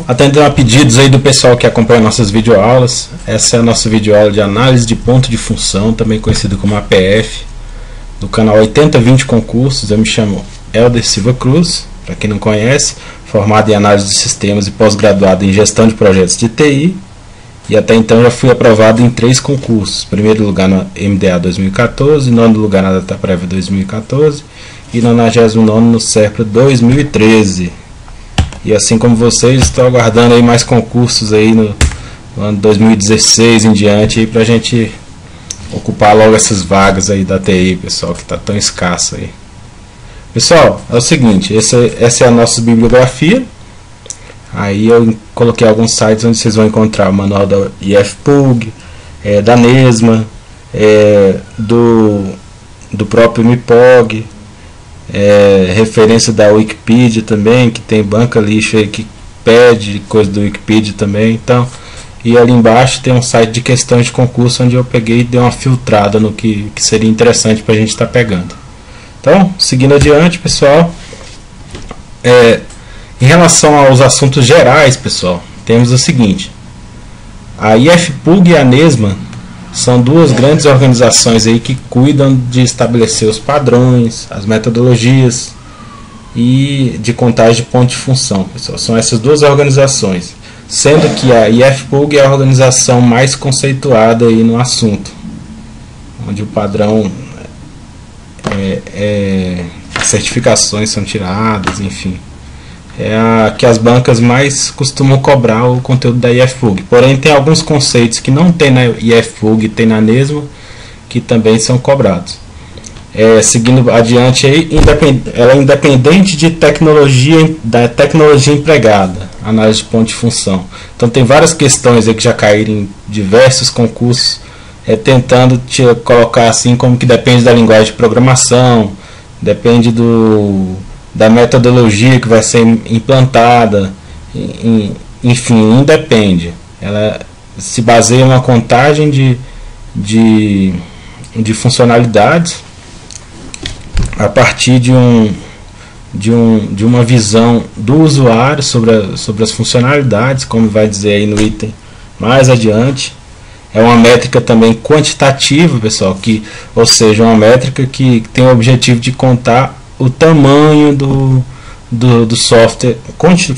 Atendendo a pedidos aí do pessoal que acompanha nossas videoaulas, essa é a nossa videoaula de análise de ponto de função, também conhecido como APF, do canal 8020 Concursos. Eu me chamo Helder Silva Cruz, para quem não conhece, formado em análise de sistemas e pós-graduado em gestão de projetos de TI, e até então já fui aprovado em 3 concursos: primeiro lugar no MDA 2014, nono lugar na DataPrev 2014 e 99º no SERPRA 2013. E assim como vocês, estou aguardando aí mais concursos aí no ano 2016 em diante para a gente ocupar logo essas vagas aí da TI, pessoal, que está tão escassa aí. Pessoal, é o seguinte, essa é a nossa bibliografia. Aí eu coloquei alguns sites onde vocês vão encontrar o manual da IFPUG, da NESMA, do próprio MIPOG, referência da Wikipedia também, que tem banca lixo aí que pede coisa do Wikipedia também. Então, e ali embaixo tem um site de questões de concurso onde eu peguei e dei uma filtrada no que seria interessante para a gente estar pegando. Então, seguindo adiante, pessoal, em relação aos assuntos gerais, pessoal, temos o seguinte: a IFPUG e a NESMA são duas grandes organizações aí que cuidam de estabelecer os padrões, as metodologias e de contagem de ponto de função, pessoal. São essas duas organizações, sendo que a IFPUG é a organização mais conceituada aí no assunto, onde o padrão certificações são tiradas, enfim. É a que as bancas mais costumam cobrar o conteúdo da IFPUG. Porém, tem alguns conceitos que não tem na IFPUG e tem na NESMA que também são cobrados. Seguindo adiante, aí, ela é independente de da tecnologia empregada, análise de ponto de função. Então, tem várias questões aí que já caíram em diversos concursos, tentando te colocar assim como que depende da linguagem de programação, depende da metodologia que vai ser implantada, enfim, independe. Ela se baseia em uma contagem de funcionalidades a partir de uma visão do usuário sobre as funcionalidades, como vai dizer aí no item mais adiante. É uma métrica também quantitativa, pessoal, ou seja, uma métrica que tem o objetivo de contar o tamanho do software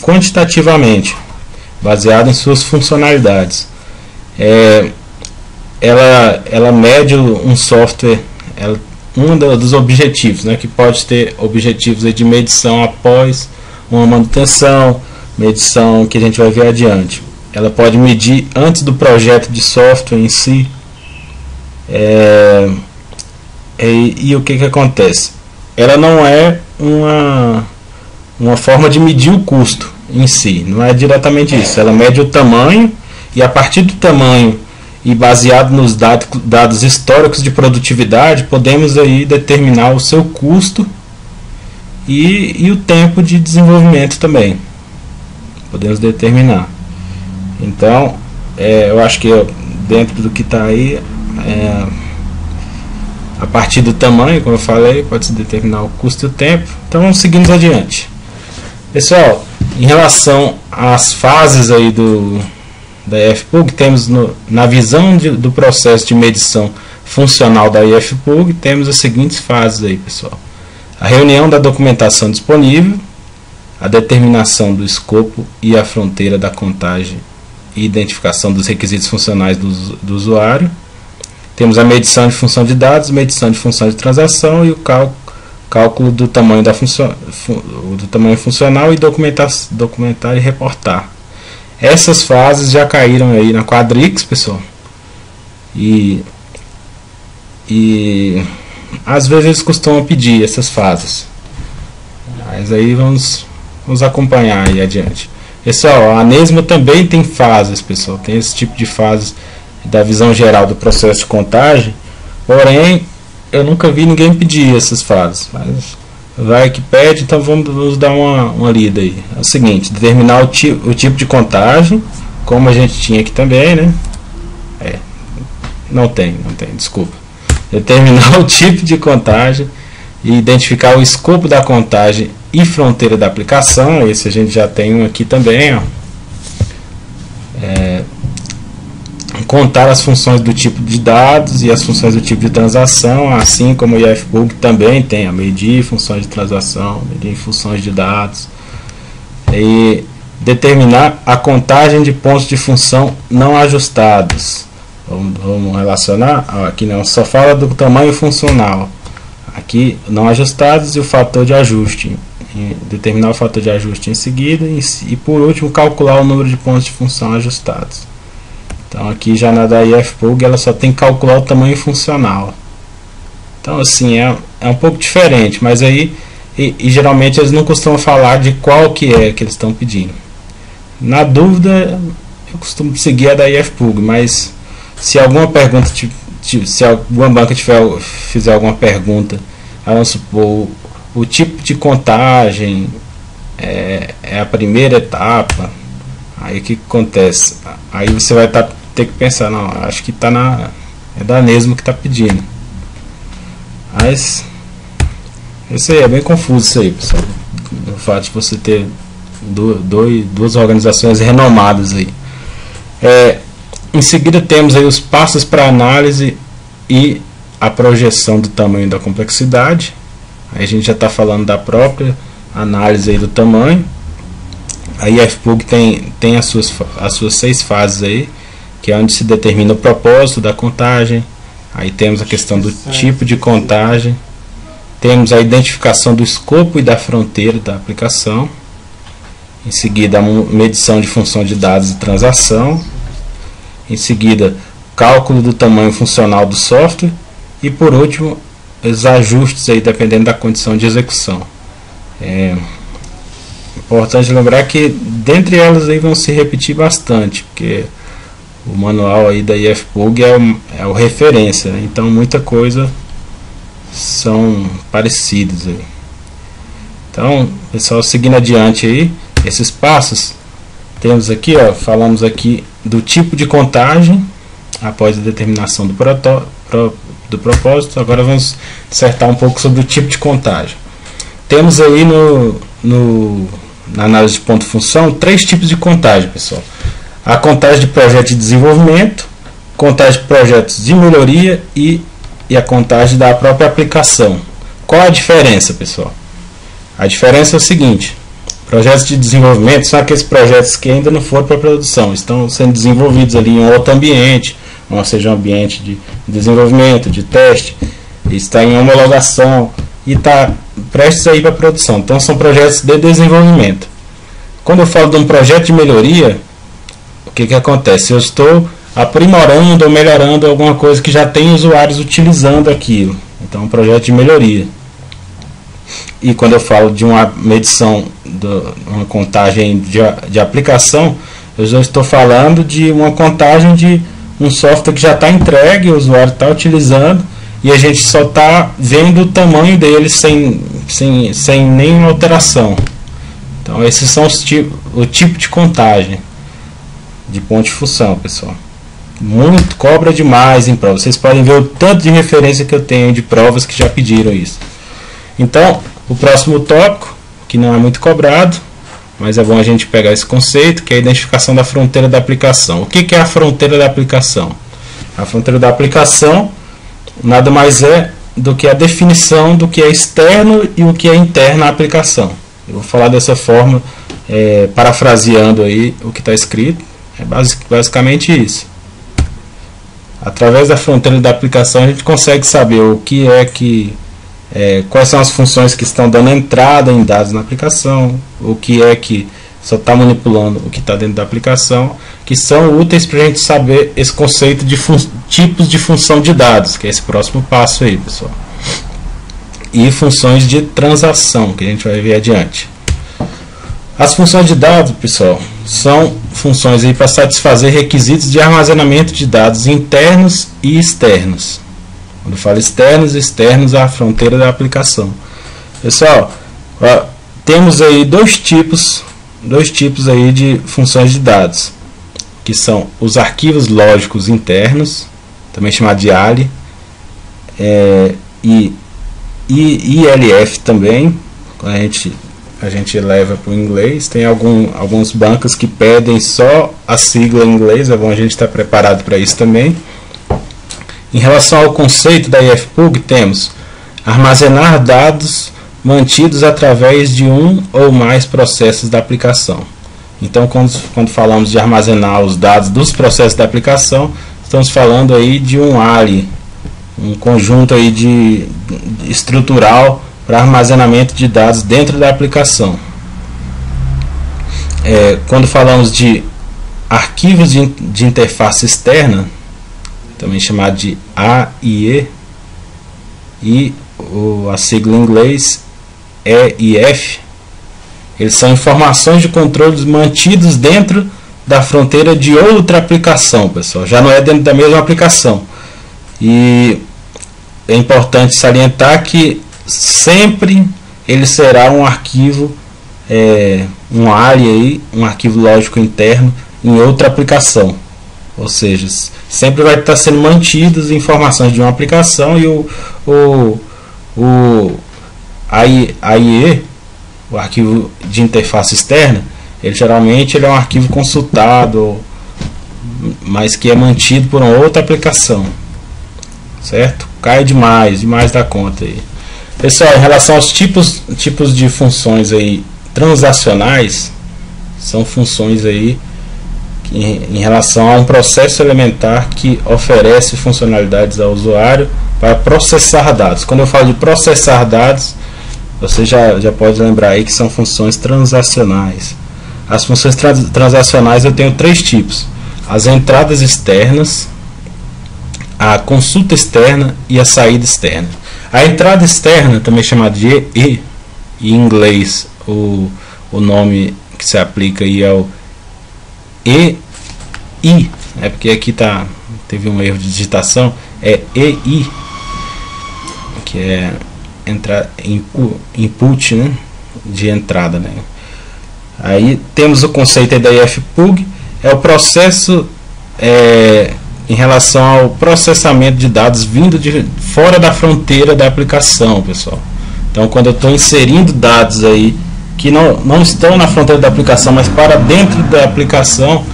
quantitativamente, baseado em suas funcionalidades. Ela mede um software, um dos objetivos, né, que pode ter objetivos aí de medição após uma manutenção, medição que a gente vai ver adiante. Ela pode medir antes do projeto de software em si. E o que acontece? Ela não é uma forma de medir o custo em si, não é diretamente isso. Ela mede o tamanho, e a partir do tamanho e baseado nos dados históricos de produtividade, podemos aí determinar o seu custo e o tempo de desenvolvimento também. Podemos determinar. Então, eu acho que dentro do que está aí, a partir do tamanho, como eu falei, pode-se determinar o custo e o tempo. Então, seguimos adiante. Pessoal, em relação às fases aí da IFPUG, temos na visão do processo de medição funcional da IFPUG, temos as seguintes fases aí, pessoal: a reunião da documentação disponível, a determinação do escopo e a fronteira da contagem e identificação dos requisitos funcionais do usuário. Temos a medição de função de dados, medição de função de transação e o cálculo do tamanho do tamanho funcional e documentar e reportar. Essas fases já caíram aí na Quadrix, pessoal. E às vezes eles costumam pedir essas fases. Mas aí vamos acompanhar aí adiante. Pessoal, a NESMA também tem fases, pessoal. Tem esse tipo de fases da visão geral do processo de contagem. Porém, eu nunca vi ninguém pedir essas fases. Mas vai que pede, então vamos dar uma lida aí. É o seguinte: determinar o tipo de contagem, como a gente tinha aqui também, né? Não tem, desculpa. Determinar o tipo de contagem e identificar o escopo da contagem e fronteira da aplicação. Esse a gente já tem um aqui também, ó. contar as funções do tipo de dados e as funções do tipo de transação, assim como o ifpug também tem a medir funções de transação, medir funções de dados, e determinar a contagem de pontos de função não ajustados. Vamos relacionar, aqui não, só fala do tamanho funcional, aqui não ajustados e o fator de ajuste, determinar o fator de ajuste em seguida, e por último calcular o número de pontos de função ajustados. Então aqui já na da ifpug ela só tem que calcular o tamanho funcional. Então assim, é um pouco diferente, mas aí e geralmente eles não costumam falar de qual que eles estão pedindo. Na dúvida eu costumo seguir a da ifpug, mas se alguma pergunta, se alguma banca fizer alguma pergunta, vamos supor, o tipo de contagem é a primeira etapa, aí o que acontece? Aí você vai ter que pensar, não, acho que é da mesma que está pedindo. Mas isso aí é bem confuso, isso aí, pessoal, o fato de você ter duas organizações renomadas aí. Em seguida temos aí os passos para análise e a projeção do tamanho da complexidade. Aí a gente já está falando da própria análise aí do tamanho. A ifpug tem as suas 6 fases aí, que é onde se determina o propósito da contagem. Aí temos a questão do tipo de contagem, temos a identificação do escopo e da fronteira da aplicação, em seguida a medição de função de dados e transação, em seguida cálculo do tamanho funcional do software e por último os ajustes aí dependendo da condição de execução. É importante lembrar que dentre elas aí vão se repetir bastante, porque o manual aí da ifpug é o referência, né? Então muita coisa são parecidas aí. Então, pessoal, seguindo adiante aí esses passos, temos aqui, falamos aqui do tipo de contagem após a determinação do propósito. Agora vamos dissertar um pouco sobre o tipo de contagem. Temos aí na análise de ponto-função 3 tipos de contagem, pessoal. A contagem de projeto de desenvolvimento, contagem de projetos de melhoria e a contagem da própria aplicação. Qual a diferença, pessoal? A diferença é o seguinte: projetos de desenvolvimento são aqueles projetos que ainda não foram para produção, estão sendo desenvolvidos ali em outro ambiente, ou seja, um ambiente de desenvolvimento, de teste, está em homologação e está prestes a ir para produção. Então são projetos de desenvolvimento. Quando eu falo de um projeto de melhoria, o que acontece? Eu estou aprimorando ou melhorando alguma coisa que já tem usuários utilizando aquilo. Então é um projeto de melhoria. E quando eu falo de uma medição, uma contagem de aplicação, eu já estou falando de uma contagem de um software que já está entregue, o usuário está utilizando e a gente só está vendo o tamanho dele sem nenhuma alteração. Então esses são o tipo de contagem de ponto de função, pessoal. Cobra demais em prova. Vocês podem ver o tanto de referência que eu tenho de provas que já pediram isso. Então, o próximo tópico, que não é muito cobrado, mas é bom a gente pegar esse conceito, que é a identificação da fronteira da aplicação. O que é a fronteira da aplicação? A fronteira da aplicação nada mais é do que a definição do que é externo e o que é interno à aplicação. Eu vou falar dessa forma, parafraseando aí o que está escrito. É basicamente isso. Através da fronteira da aplicação a gente consegue saber o que quais são as funções que estão dando entrada em dados na aplicação, o que é que só está manipulando o que está dentro da aplicação, que são úteis para a gente saber esse conceito de tipos de função de dados, que é esse próximo passo aí, pessoal. E funções de transação, que a gente vai ver adiante. As funções de dados, pessoal, são funções aí para satisfazer requisitos de armazenamento de dados internos e externos. Quando eu falo externos à fronteira da aplicação. Pessoal, temos aí dois tipos aí de funções de dados, que são os arquivos lógicos internos, também chamado de ALI, e ILF também. A a gente leva para o inglês. Tem alguns bancos que pedem só a sigla em inglês, é bom a gente estar preparado para isso também. Em relação ao conceito da IFPUG, temos armazenar dados mantidos através de um ou mais processos da aplicação. Então, quando falamos de armazenar os dados dos processos da aplicação, estamos falando aí de um ARI, um conjunto aí de estrutural para armazenamento de dados dentro da aplicação. Quando falamos de arquivos de interface externa, também chamado de AIE, e a sigla em inglês EIF, eles são informações de controles mantidos dentro da fronteira de outra aplicação, pessoal. Já não é dentro da mesma aplicação. E é importante salientar que sempre ele será um arquivo, um ARI aí, um arquivo lógico interno em outra aplicação. Ou seja, sempre vai estar sendo mantidas informações de uma aplicação, e o AIE, o arquivo de interface externa, ele geralmente é um arquivo consultado, mas que é mantido por uma outra aplicação, certo? Cai demais da conta aí. Pessoal, em relação aos tipos de funções aí transacionais, são funções aí em relação a um processo elementar que oferece funcionalidades ao usuário para processar dados. Quando eu falo de processar dados, você já pode lembrar aí que são funções transacionais. As funções transacionais eu tenho três tipos: as entradas externas, a consulta externa e a saída externa. A entrada externa, também chamada de EE, em inglês o nome que se aplica aí é o EI, porque aqui teve um erro de digitação, é EI, que é input, né, de entrada, né. Aí temos o conceito aí da IFPUG, é o processo em relação ao processamento de dados vindo de fora da fronteira da aplicação, pessoal. Então, quando eu estou inserindo dados aí que não estão na fronteira da aplicação, mas para dentro da aplicação,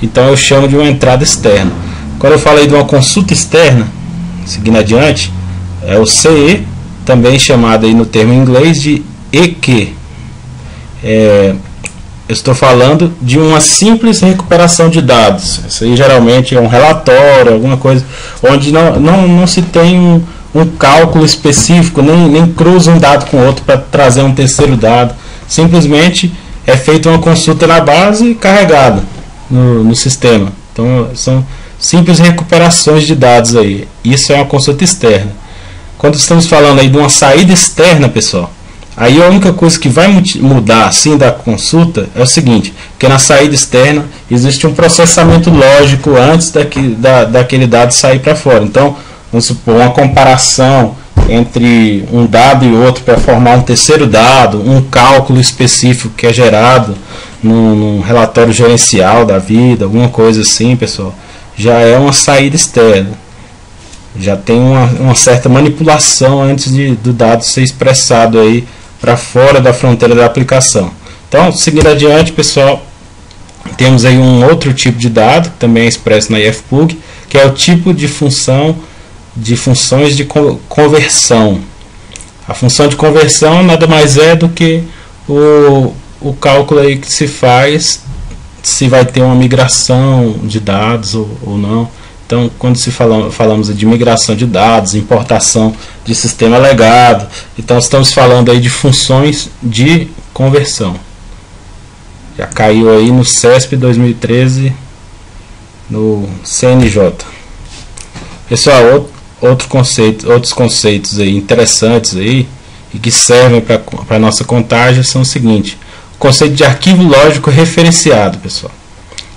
então eu chamo de uma entrada externa. Quando eu falei de uma consulta externa, seguindo adiante, é o CE, também chamado aí no termo em inglês de EQ. Eu estou falando de uma simples recuperação de dados. Isso aí geralmente é um relatório, alguma coisa onde não se tem um cálculo específico, nem cruza um dado com outro para trazer um terceiro dado. Simplesmente é feita uma consulta na base e carregada no sistema. Então são simples recuperações de dados aí. Isso é uma consulta externa. Quando estamos falando aí de uma saída externa, pessoal, aí a única coisa que vai mudar assim da consulta é o seguinte: porque na saída externa existe um processamento lógico antes daquele dado sair para fora. Então, vamos supor uma comparação entre um dado e outro para formar um terceiro dado, um cálculo específico que é gerado num relatório gerencial da vida, alguma coisa assim, pessoal, já é uma saída externa. Já tem uma certa manipulação antes do dado ser expressado aí para fora da fronteira da aplicação. Então, seguindo adiante, pessoal, temos aí um outro tipo de dado que também é expresso na IFPUG, que é o tipo de funções de conversão. A função de conversão nada mais é do que o cálculo aí que se faz se vai ter uma migração de dados ou não. Então, quando falamos de migração de dados, importação de sistema legado, então estamos falando aí de funções de conversão. Já caiu aí no CESP 2013, no CNJ. Pessoal, outros conceitos aí interessantes aí e que servem para a nossa contagem são o seguinte: o conceito de arquivo lógico referenciado, pessoal.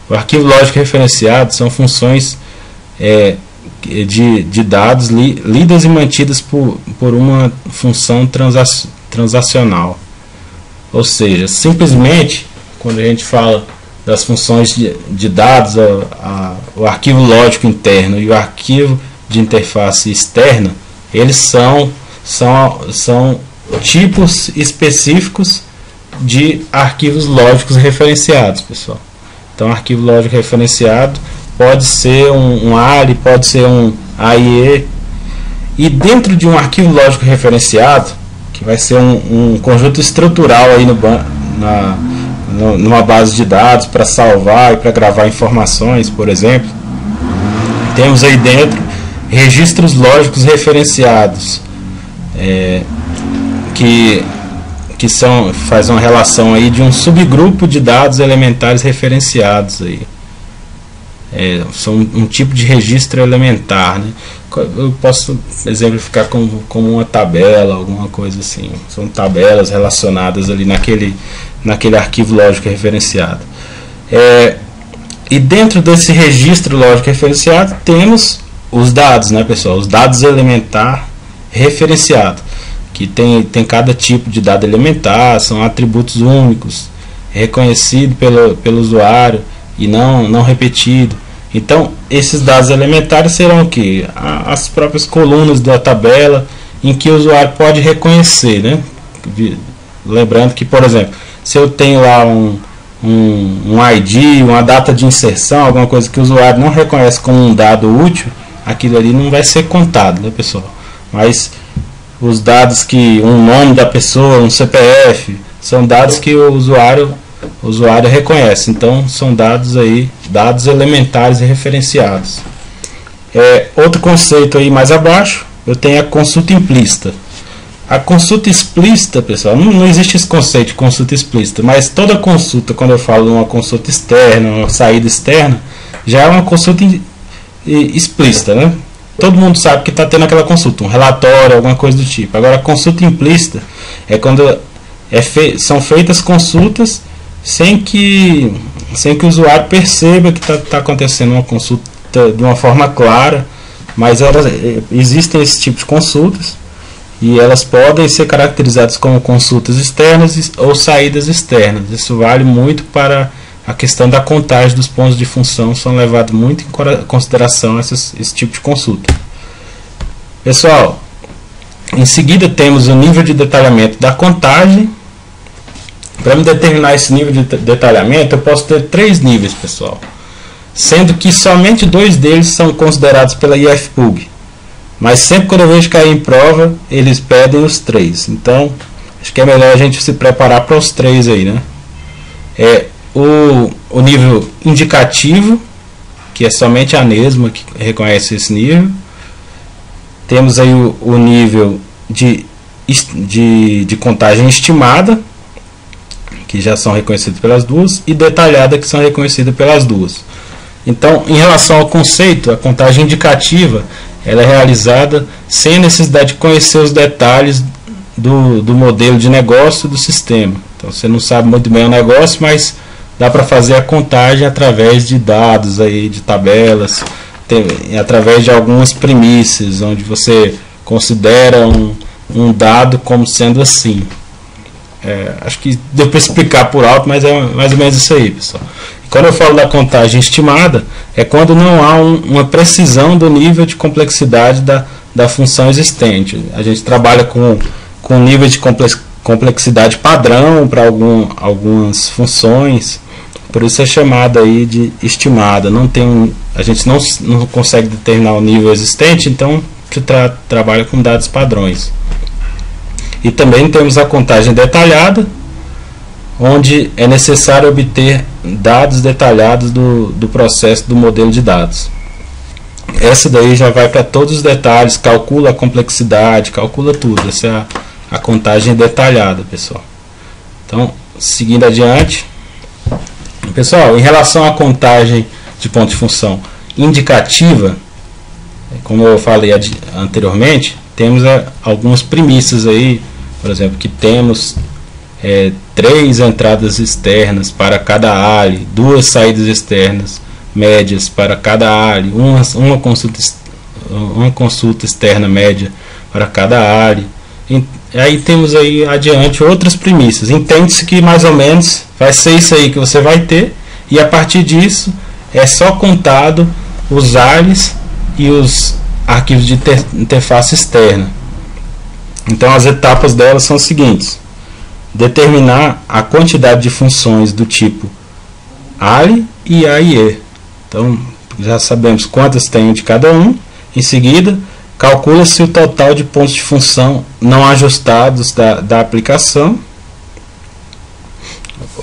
O arquivo lógico referenciado são funções de dados lidas e mantidas por uma função transacional. Ou seja, simplesmente quando a gente fala das funções de dados, o arquivo lógico interno e o arquivo de interface externa, eles são tipos específicos de arquivos lógicos referenciados, pessoal. Então, arquivo lógico referenciado pode ser um ALI, pode ser um AIE. E dentro de um arquivo lógico referenciado, que vai ser um conjunto estrutural aí numa base de dados para salvar e para gravar informações, por exemplo, temos aí dentro registros lógicos referenciados, que faz uma relação aí de um subgrupo de dados elementares referenciados aí. São um tipo de registro elementar, né? Eu posso exemplificar como uma tabela, alguma coisa assim. São tabelas relacionadas ali naquele arquivo lógico referenciado. E dentro desse registro lógico referenciado temos os dados, né, pessoal? Os dados elementar referenciado, que tem cada tipo de dado elementar, são atributos únicos, reconhecido pelo usuário e não repetido. Então, esses dados elementares serão o que? As próprias colunas da tabela em que o usuário pode reconhecer, né? Lembrando que, por exemplo, se eu tenho lá um ID, uma data de inserção, alguma coisa que o usuário não reconhece como um dado útil, aquilo ali não vai ser contado, né, pessoal? Mas os dados um nome da pessoa, um CPF, são dados que o usuário reconhece. Então são dados elementares e referenciados. Outro conceito aí mais abaixo, eu tenho a consulta implícita. A consulta explícita, pessoal, não existe esse conceito de consulta explícita, mas toda consulta, quando eu falo de uma consulta externa, uma saída externa, já é uma consulta explícita, né? Todo mundo sabe que está tendo aquela consulta, um relatório, alguma coisa do tipo. Agora, a consulta implícita é quando são feitas consultas sem que o usuário perceba que está acontecendo uma consulta de uma forma clara, mas existem esse tipo de consultas e elas podem ser caracterizadas como consultas externas ou saídas externas. Isso vale muito para a questão da contagem dos pontos de função, são levados muito em consideração esse tipo de consulta. Pessoal, em seguida temos o nível de detalhamento da contagem. Para me determinar esse nível de detalhamento, eu posso ter 3 níveis, pessoal, sendo que somente 2 deles são considerados pela IFPUG. Mas sempre quando eu vejo cair em prova, eles pedem os 3. Então, acho que é melhor a gente se preparar para os 3 aí, né? O nível indicativo, que é somente a Anesma que reconhece esse nível. Temos aí o nível de contagem estimada, que já são reconhecidos pelas duas, e detalhada, que são reconhecidas pelas duas. Então, em relação ao conceito, a contagem indicativa ela é realizada sem a necessidade de conhecer os detalhes do modelo de negócio do sistema. Então, você não sabe muito bem o negócio, mas dá para fazer a contagem através de dados, aí, de tabelas, através de algumas premissas, onde você considera um dado como sendo assim. Acho que deu para explicar por alto, mas é mais ou menos isso aí, pessoal. E quando eu falo da contagem estimada, é quando não há uma precisão do nível de complexidade da função existente. A gente trabalha com nível de complexidade padrão para algumas funções, por isso é chamada aí de estimada. A gente não consegue determinar o nível existente, então se trabalha com dados padrões. E também temos a contagem detalhada, onde é necessário obter dados detalhados do processo do modelo de dados. Essa daí já vai para todos os detalhes, calcula a complexidade, calcula tudo. Essa é a contagem detalhada, pessoal. Então, seguindo adiante, pessoal, em relação à contagem de ponto de função indicativa, como eu falei anteriormente, temos algumas premissas aí, por exemplo, que temos 3 entradas externas para cada ALI, 2 saídas externas médias para cada ALI, uma consulta externa média para cada ALI. E aí temos aí adiante outras premissas. Entende-se que mais ou menos vai ser isso aí que você vai ter, e a partir disso é só contado os ALIs e os arquivos de interface externa. Então as etapas delas são as seguintes: determinar a quantidade de funções do tipo ALI e AIE. Então, já sabemos quantas tem de cada um. Em seguida, calcula-se o total de pontos de função não ajustados da aplicação.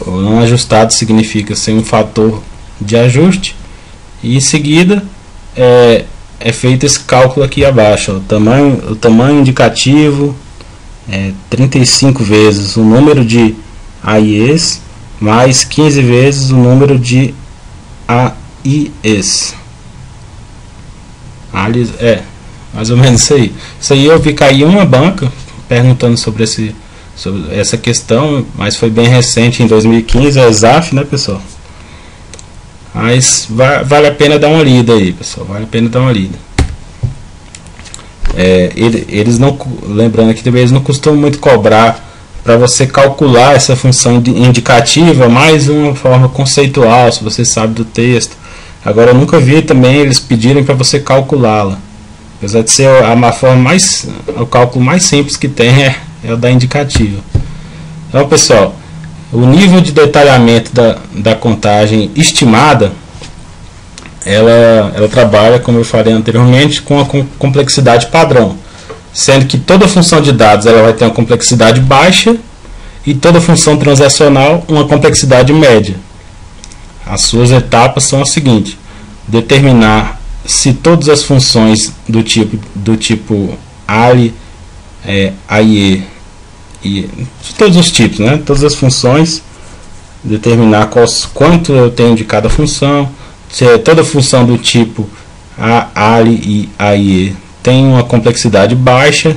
O não ajustado significa sem um fator de ajuste. E em seguida, é feito esse cálculo aqui abaixo. O tamanho indicativo 35 vezes o número de AIEs mais 15 vezes o número de AIEs. Mais ou menos isso aí. Isso aí eu vi cair uma banca perguntando sobre essa questão, mas foi bem recente, em 2015, a ESAF, né, pessoal? Mas vale a pena dar uma lida aí, pessoal. Vale a pena dar uma lida. Eles não, lembrando aqui também, eles não costumam muito cobrar para você calcular essa função indicativa, mais uma forma conceitual, se você sabe do texto. Agora, eu nunca vi também eles pedirem para você calculá-la. Apesar de ser o cálculo mais simples que tem é o da indicativa. Então, pessoal, o nível de detalhamento da contagem estimada, ela trabalha, como eu falei anteriormente, com a complexidade padrão, sendo que toda função de dados ela vai ter uma complexidade baixa e toda função transacional uma complexidade média. As suas etapas são as seguintes: determinar se todas as funções do tipo ALI, AIE e de todos os tipos, né? Todas as funções, determinar quanto eu tenho de cada função. Se toda função do tipo ALI e AIE tem uma complexidade baixa,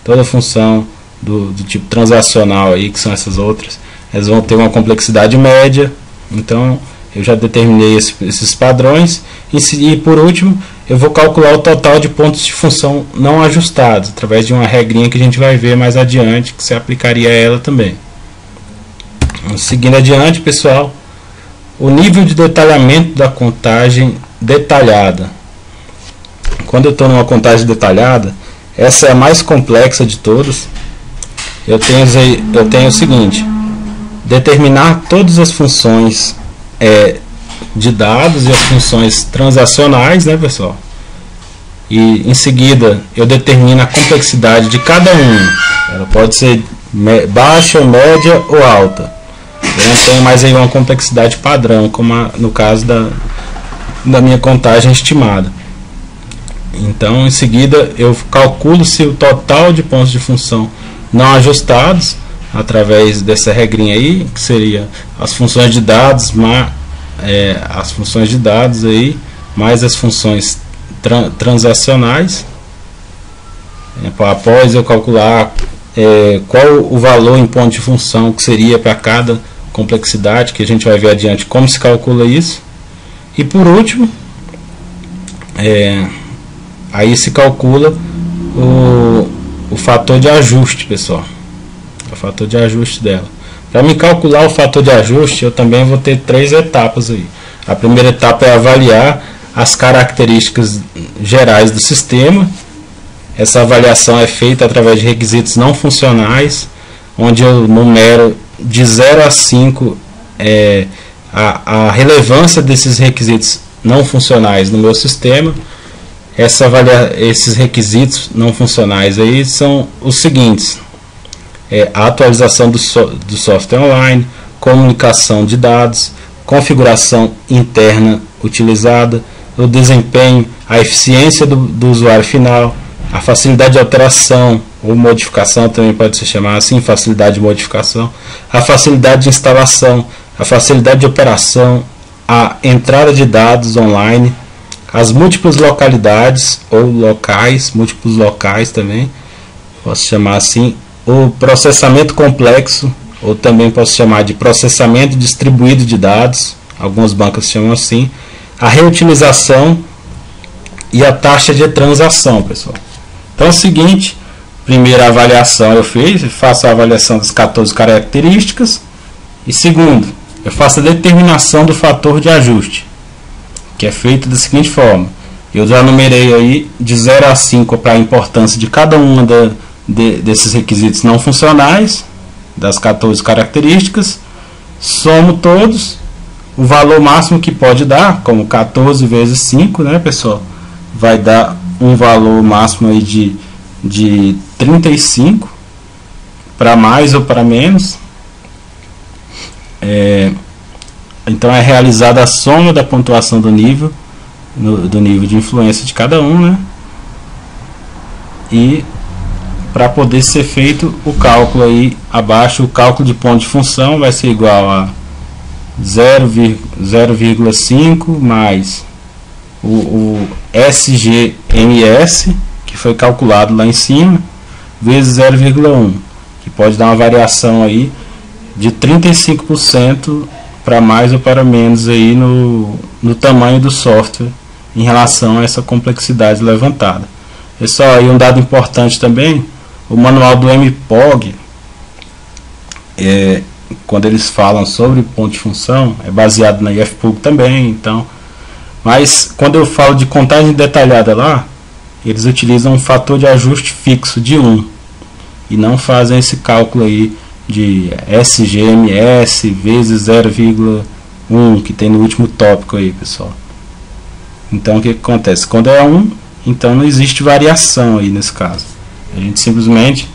toda função do tipo transacional aí, que são essas outras, elas vão ter uma complexidade média. Então eu já determinei esses padrões. E por último, eu vou calcular o total de pontos de função não ajustados, através de uma regrinha que a gente vai ver mais adiante, que se aplicaria a ela também. Seguindo adiante, pessoal, o nível de detalhamento da contagem detalhada. Quando eu estou numa contagem detalhada, essa é a mais complexa de todas. Eu tenho o seguinte: determinar todas as funções de dados e as funções transacionais, né, pessoal? E em seguida eu determino a complexidade de cada um. Ela pode ser baixa, média ou alta. Eu não tenho mais aí uma complexidade padrão, como no caso da minha contagem estimada. Então, em seguida, eu calculo se o total de pontos de função não ajustados, através dessa regrinha aí, que seria as funções de dados, mais as funções transacionais. Após eu calcular qual o valor em ponto de função que seria para cada complexidade, que a gente vai ver adiante como se calcula isso. E por último, aí se calcula o fator de ajuste, pessoal. O fator de ajuste dela. Para me calcular o fator de ajuste, eu também vou ter 3 etapas aí. A primeira etapa é avaliar as características gerais do sistema. Essa avaliação é feita através de requisitos não funcionais, onde eu numero de 0 a 5 a relevância desses requisitos não funcionais no meu sistema. Esses requisitos não funcionais aí são os seguintes: a atualização do software online, comunicação de dados, configuração interna utilizada, o desempenho, a eficiência do usuário final, a facilidade de alteração ou modificação, também pode se chamar assim, facilidade de modificação, a facilidade de instalação, a facilidade de operação, a entrada de dados online, as múltiplas localidades ou locais, múltiplos locais também, posso chamar assim, o processamento complexo, ou também posso chamar de processamento distribuído de dados, algumas bancas chamam assim, a reutilização e a taxa de transação, pessoal. Então é o seguinte: primeira avaliação eu faço a avaliação das 14 características, e segundo, eu faço a determinação do fator de ajuste, que é feito da seguinte forma: eu já numerei aí de 0 a 5 para a importância de cada uma desses requisitos não funcionais, das 14 características, somo todos, o valor máximo que pode dar, como 14 vezes 5, né, pessoal, vai dar um valor máximo aí de 35, para mais ou para menos. Então é realizada a soma da pontuação do nível, do nível de influência de cada um, né? E para poder ser feito o cálculo aí abaixo, o cálculo de ponto de função vai ser igual a 0,5 mais o SGMS, que foi calculado lá em cima, vezes 0,1, que pode dar uma variação aí de 35% para mais ou para menos aí no tamanho do software em relação a essa complexidade levantada. Pessoal, aí um dado importante também, o manual do MPOG, quando eles falam sobre ponto de função, é baseado na IFPUG também, então, mas quando eu falo de contagem detalhada lá, eles utilizam um fator de ajuste fixo de 1 e não fazem esse cálculo aí de SGMS vezes 0,1 que tem no último tópico aí, pessoal. Então o que acontece? Quando é 1, então não existe variação aí nesse caso. A gente simplesmente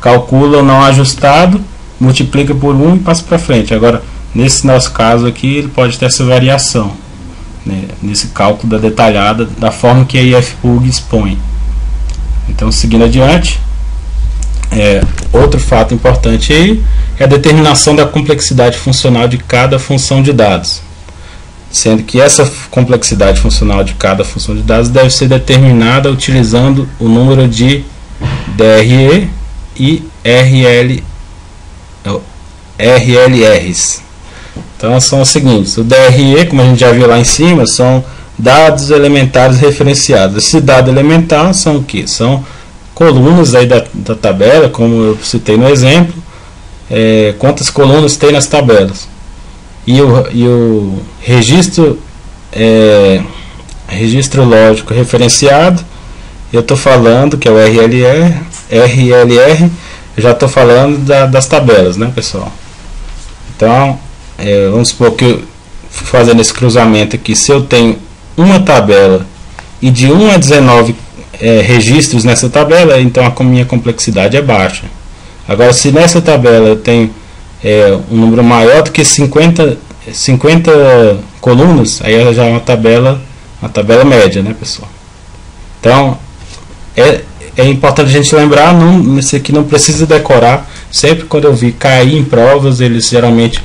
calcula o não ajustado, multiplica por 1 e passa para frente. Agora, nesse nosso caso aqui, ele pode ter essa variação, né, nesse cálculo da detalhada, da forma que a IFPUG expõe. Então, seguindo adiante, outro fato importante aí é a determinação da complexidade funcional de cada função de dados, sendo que essa complexidade funcional de cada função de dados deve ser determinada utilizando o número de DRE e RLRs. Então são os seguintes: o DRE, como a gente já viu lá em cima, são dados elementares referenciados. Esse dado elementar são o que? São colunas aí da tabela, como eu citei no exemplo, quantas colunas tem nas tabelas. E o registro lógico referenciado, eu estou falando que é o RLR, eu já estou falando das tabelas, né, pessoal? Então, vamos supor que eu, fazendo esse cruzamento aqui, se eu tenho uma tabela e de 1 a 19 registros nessa tabela, então a minha complexidade é baixa. Agora, se nessa tabela eu tenho um número maior do que 50 colunas, aí já é uma tabela média, né, pessoal? Então é importante a gente lembrar, isso aqui não precisa decorar. Sempre quando eu vi cair em provas, eles geralmente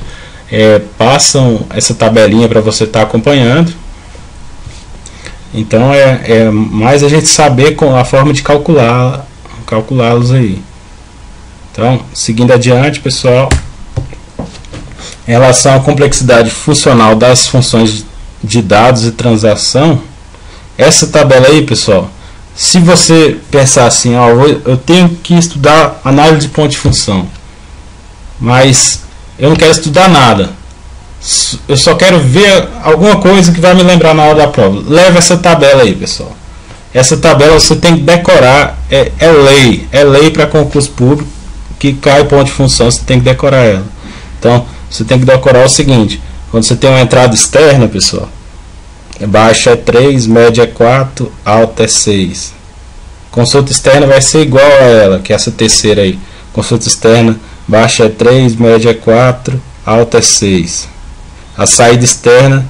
passam essa tabelinha para você estar acompanhando. Então é mais a gente saber com a forma de calculá-los aí. Então, seguindo adiante, pessoal, em relação à complexidade funcional das funções de dados e transação, essa tabela aí, pessoal, se você pensar assim, eu tenho que estudar análise de ponto de função, mas eu não quero estudar nada, eu só quero ver alguma coisa que vai me lembrar na hora da prova, leva essa tabela aí, pessoal. Essa tabela você tem que decorar, é lei para concurso público, que cai ponto de função, você tem que decorar ela. Então você tem que decorar o seguinte: quando você tem uma entrada externa, pessoal, baixa é 3, média é 4, alta é 6. Consulta externa vai ser igual a ela, que é essa terceira aí. Consulta externa, baixa é 3, média é 4, alta é 6. A saída externa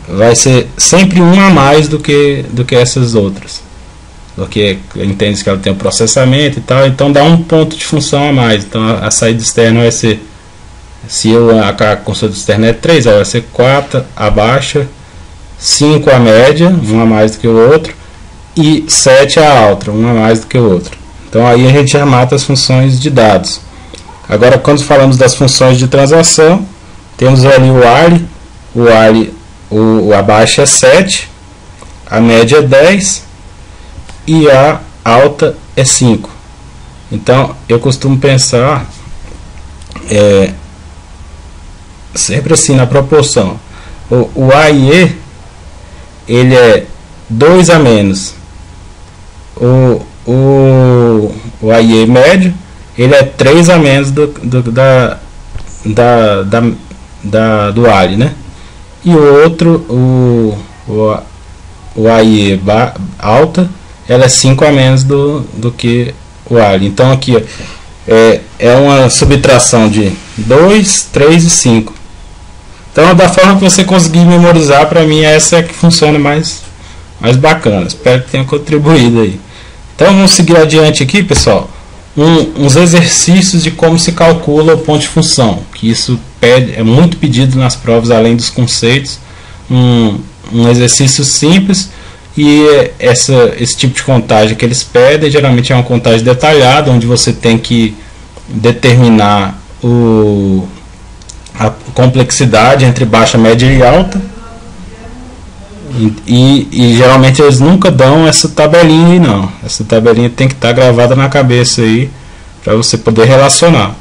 vai ser sempre uma a mais do que essas outras, porque entende que ela tem um processamento e tal, então dá um ponto de função a mais. Então a saída externa vai ser, se a consulta externa é 3, ela vai ser 4 a baixa, 5 a média, uma a mais do que o outro, e 7 a alta, uma a mais do que o outro. Então aí a gente já mata as funções de dados. Agora, quando falamos das funções de transação, temos ali a baixa é 7, a média é 10 e a alta é 5. Então eu costumo pensar sempre assim na proporção. O A e E, ele é 2 a menos o A e E médio ele é 3 a menos do ALI, né? E o outro, o AIE alta, ela é 5 a menos do que o ALI. Então aqui ó, é uma subtração de 2, 3 e 5. Então da forma que você conseguir memorizar, para mim essa é que funciona mais bacana. Espero que tenha contribuído aí. Então vamos seguir adiante aqui, pessoal. Uns exercícios de como se calcula o ponto de função, que isso é muito pedido nas provas, além dos conceitos. Um exercício simples, e esse tipo de contagem que eles pedem geralmente é uma contagem detalhada, onde você tem que determinar a complexidade entre baixa, média e alta. E geralmente eles nunca dão essa tabelinha aí, não. Essa tabelinha tem que estar gravada na cabeça aí, para você poder relacionar.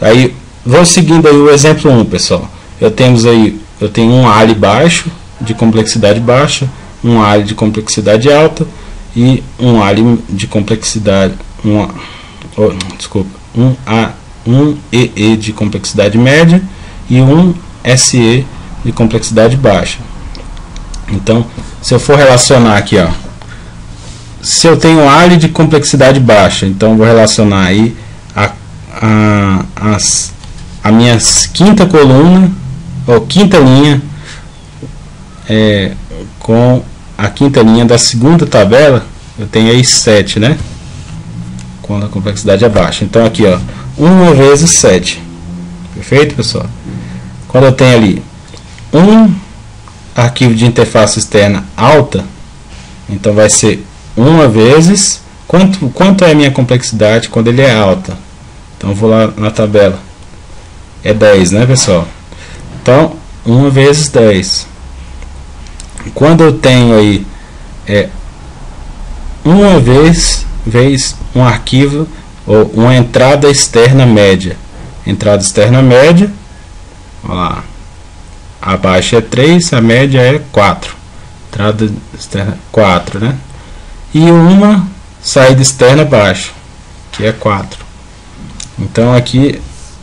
Aí vamos seguindo aí o exemplo 1, pessoal. Eu tenho um ALI baixo, de complexidade baixa, um ALI de complexidade alta e um ALI de complexidade um EE de complexidade média e um SE de complexidade baixa. Então, se eu for relacionar aqui, ó, se eu tenho ALI de complexidade baixa, então vou relacionar aí a minha quinta coluna ou quinta linha com a quinta linha da segunda tabela. Eu tenho aí 7, né? Quando a complexidade é baixa. Então aqui, ó, 1 vezes 7. Perfeito, pessoal? Quando eu tenho ali um arquivo de interface externa alta, então vai ser 1 vezes quanto é a minha complexidade quando ele é alta. Então eu vou lá na tabela, é 10, né, pessoal? Então 1 vezes 10. Quando eu tenho aí 1 vez um arquivo ou uma entrada externa média. Entrada externa média, olha lá, a baixa é 3, a média é 4. Entrada externa 4, né? E uma saída externa baixa, que é 4. Então aqui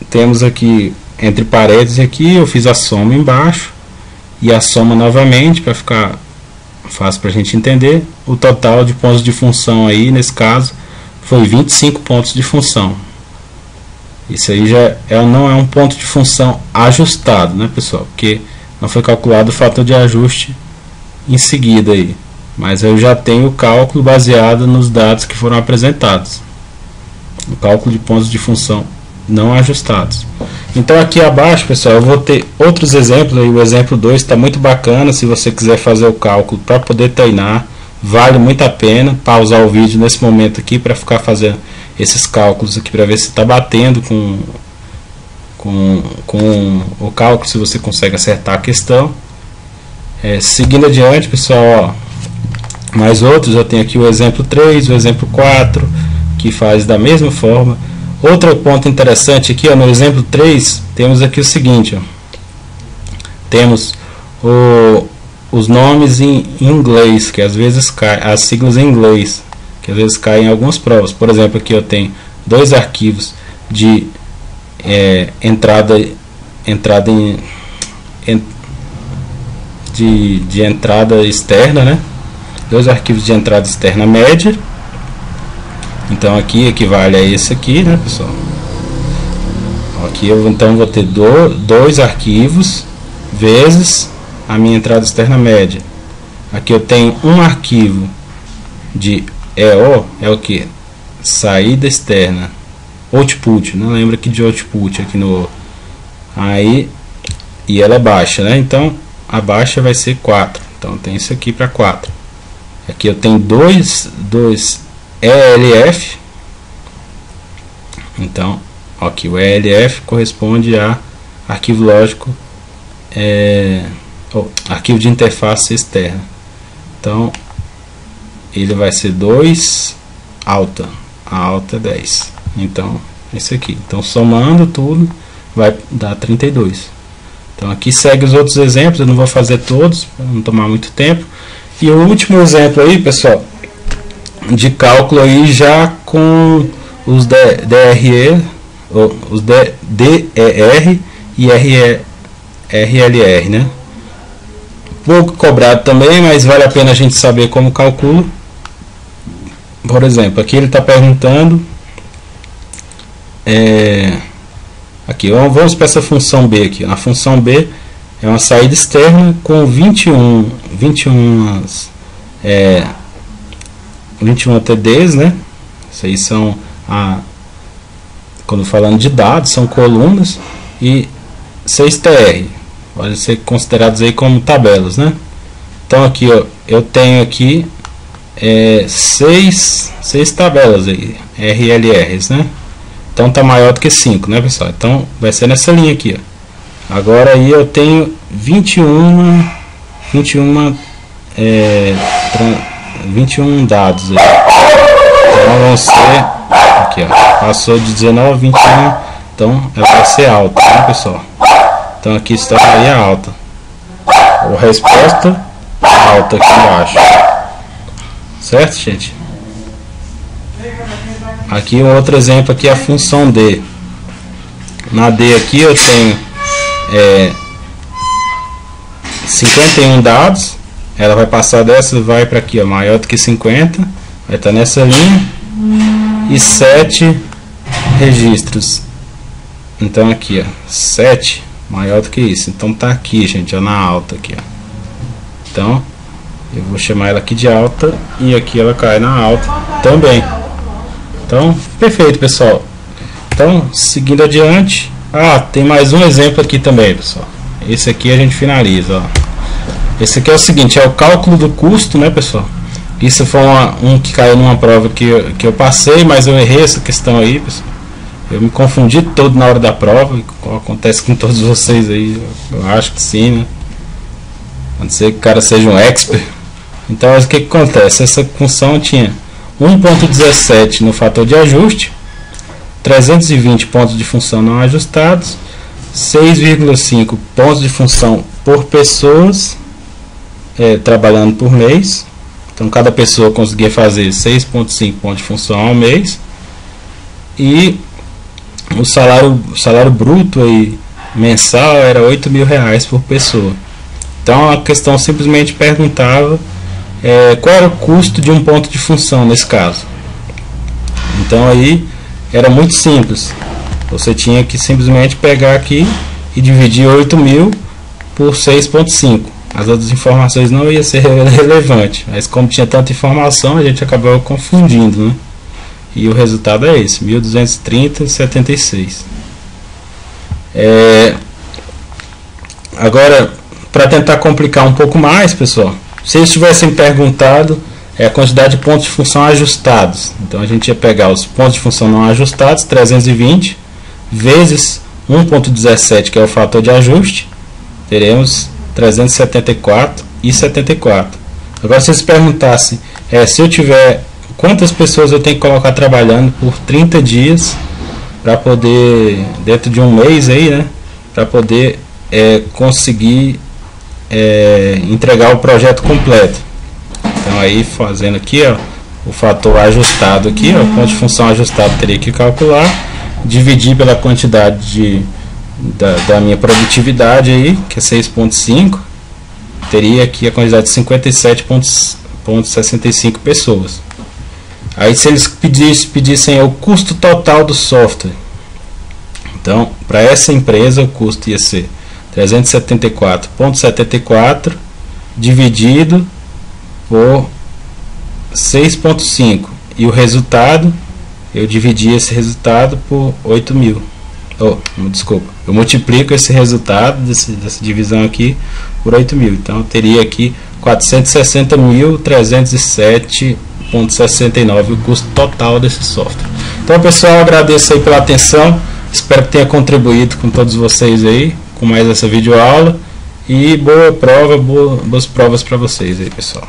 temos aqui entre parênteses aqui, eu fiz a soma embaixo e a soma novamente para ficar fácil para a gente entender. O total de pontos de função aí nesse caso foi 25 pontos de função. Isso aí já não é um ponto de função ajustado, né, pessoal? Porque não foi calculado o fator de ajuste em seguida aí, mas eu já tenho o cálculo baseado nos dados que foram apresentados, o cálculo de pontos de função não ajustados. Então aqui abaixo, pessoal, eu vou ter outros exemplos aí. O exemplo 2 está muito bacana. Se você quiser fazer o cálculo para poder treinar, vale muito a pena pausar o vídeo nesse momento aqui para ficar fazendo esses cálculos aqui, para ver se está batendo com o cálculo, se você consegue acertar a questão. Seguindo adiante, pessoal, ó, mais outros. Eu tenho aqui o exemplo 3, o exemplo 4, que faz da mesma forma. Outro ponto interessante aqui, ó, no exemplo 3, temos aqui o seguinte, ó, temos os nomes em inglês, que às vezes caem, as siglas em inglês, que às vezes caem em algumas provas. Por exemplo, aqui eu tenho dois arquivos de entrada externa, né? Dois arquivos de entrada externa média. Então aqui equivale a esse aqui, né, pessoal? Aqui eu então vou ter dois arquivos vezes a minha entrada externa média. Aqui eu tenho um arquivo de EO, é o que? Saída externa, output, não lembra aqui de output aqui no aí, e ela é baixa, né? Então a baixa vai ser 4. Então tem isso aqui para 4. Aqui eu tenho dois ELF. Então aqui o ELF corresponde a arquivo lógico, arquivo de interface externa. Então ele vai ser 2 alta, a alta é 10. Então esse aqui, então somando tudo vai dar 32. Então aqui segue os outros exemplos, eu não vou fazer todos para não tomar muito tempo. E o último exemplo aí, pessoal, de cálculo aí já com os DRE, os DER e RLR, né? Pouco cobrado também, mas vale a pena a gente saber como calcula. Por exemplo, aqui ele está perguntando, aqui vamos para essa função B aqui. A função B é uma saída externa com 21 TDs, né? Isso aí são, quando falando de dados, são colunas, e 6 TR, podem ser considerados aí como tabelas, né? Então aqui, ó, eu tenho aqui 6 tabelas aí, RLRs, né? Então tá maior do que 5, né, pessoal? Então vai ser nessa linha aqui, ó. Agora aí eu tenho 21 dados aí. Então vão ser aqui, ó, passou de 19 a 21, então ela vai ser alta, né, pessoal? Então aqui está aí a alta. A resposta alta aqui embaixo. Certo, gente? Aqui um outro exemplo aqui é a função D. Na D aqui eu tenho 51 dados. Ela vai passar dessa, vai para aqui, ó, maior do que 50, vai estar nessa linha, e 7 registros. Então aqui, ó, 7 maior do que isso. Então tá aqui, gente, ó, na alta aqui, ó. Então eu vou chamar ela aqui de alta, e aqui ela cai na alta também. Então, perfeito, pessoal. Então, seguindo adiante, tem mais um exemplo aqui também, pessoal. Esse aqui a gente finaliza, ó. Esse aqui é o seguinte, é o cálculo do custo, né, pessoal? Isso foi um que caiu numa prova que eu passei, mas eu errei essa questão aí, pessoal. Eu me confundi todo na hora da prova, acontece com todos vocês aí, eu acho que sim, né? Pode ser que o cara seja um expert. Então, o que acontece? Essa função tinha 1.17 no fator de ajuste, 320 pontos de função não ajustados, 6,5 pontos de função por pessoas trabalhando por mês. Então cada pessoa conseguia fazer 6,5 pontos de função ao mês, e o salário bruto aí, mensal era R$8.000 por pessoa. Então a questão simplesmente perguntava qual era o custo de um ponto de função nesse caso. Então aí era muito simples, você tinha que simplesmente pegar aqui e dividir 8.000 por 6,5. As outras informações não iam ser relevantes, mas como tinha tanta informação, a gente acabou confundindo, né? E o resultado é esse, 1.230,76. Agora, para tentar complicar um pouco mais, pessoal, se eles tivessem perguntado a quantidade de pontos de função ajustados, então a gente ia pegar os pontos de função não ajustados, 320, vezes 1.17, que é o fator de ajuste, teremos 374,74. Agora, se eles perguntassem se eu tiver quantas pessoas eu tenho que colocar trabalhando por 30 dias para poder, dentro de um mês aí, né, para poder conseguir entregar o projeto completo. Então aí, fazendo aqui, ó, o fator ajustado aqui, ó, o ponto de função ajustado teria que calcular, dividir pela quantidade da minha produtividade aí, que é 6,5, teria aqui a quantidade de 57,65 pessoas. Aí se eles pedissem o custo total do software, então para essa empresa o custo ia ser 374,74 dividido por 6,5, e o resultado, eu dividi esse resultado por 8.000. Desculpa, eu multiplico esse resultado dessa divisão aqui por 8.000. Então eu teria aqui 460.307,69 o custo total desse software. Então, pessoal, agradeço aí pela atenção, espero que tenha contribuído com todos vocês aí com mais essa videoaula, e boas provas para vocês aí, pessoal.